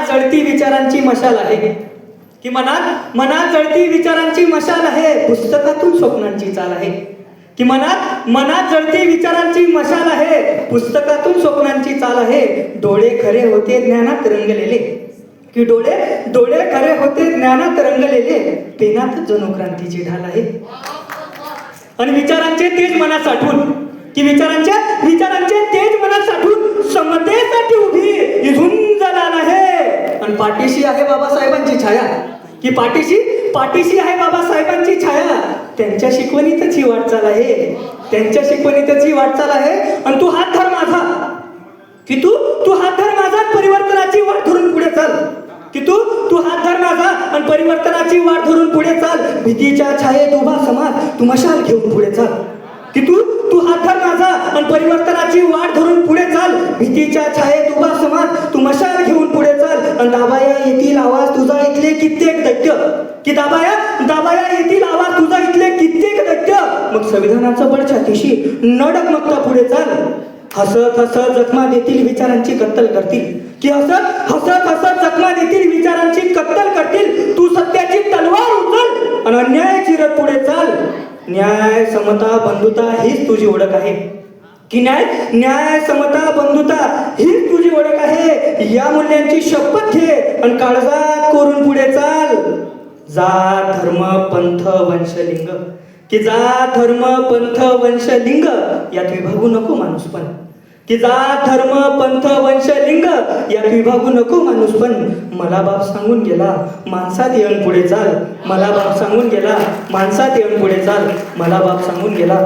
जळती विचारांची मशाल आहे, की मनात जळती विचारांची मशाल आहे, पुस्तकातून स्वप्नांची चाल आहे, की मनात जळती विचारांची मशाल आहे, पुस्तकातून स्वप्नांची चाल आहे. डोळे खरे होते ज्ञानात रंगलेले, की डोळे खरे होते ज्ञानात रंगलेले, पेनात जणू क्रांतीची ढाल आहे. आणि विचारांचे तेज मनात साठवून, की विचारांचे तेज मनात साठवून समतेसाठी उभी ही झुंज लाल आहे. आणि पाठीशी आहे बाबासाहेबांची छाया, की पाठीशी आहे बाबासाहेबांची छाया. त्यांच्या शिकवणीतच ही वाटचाल आहे, त्यांच्या शिकवणीतच ही वाटचाल आहे. आणि तू हात धर माझा, की तू हात धर माझा, परिवर्तनाची वाट धरून पुढे चाल, की तू हात धर माझा आणि परिवर्तनाची वाट धरून पुढे चाल. भीतीच्या छायेत उभा समाज तू मशाल घेऊन पुढे चाल, की तू हात धर माझा आणि परिवर्तनाची वाट धरून पुढे चाल. भीतीच्या छायेत उभा समाज तू मशाल घेऊन पुढे चाल. आणि दाबाया येतील आवाज तुझा इथले कित्येक दैत्य, की दाबाया येतील आवाज तुझा इथले कित्येक दैत्य. मग संविधानाचं बळ छातीशी न डगमगता पुढे चाल. हसत हसत जखमा देतील विचारांची कत्तल करतील, की हसत जखमा देतील विचारांची कत्तल करतील. तू सत्याची तलवार उचल आणि अन्यायाची रथ पुढे चाल. न्याय समता बंधुता हीच तुझी ओळख आहे, की न्याय समता बंधुता हीच तुझी ओळख आहे. या मूल्यांची शपथ घे आणि काळजात कोरून पुढे चाल. जात धर्म पंथ वंशलिंग, की जात धर्म पंथ वंशलिंग यात विभागू नको माणूसपण, की जात धर्म पंथ वंशलिंग यात विभागू नको माणूसपण. मला बाप सांगून गेला माणसात येऊन पुढे चाल, मला बाप सांगून गेला माणसात येऊन पुढे चाल, मला बाप सांगून गेला.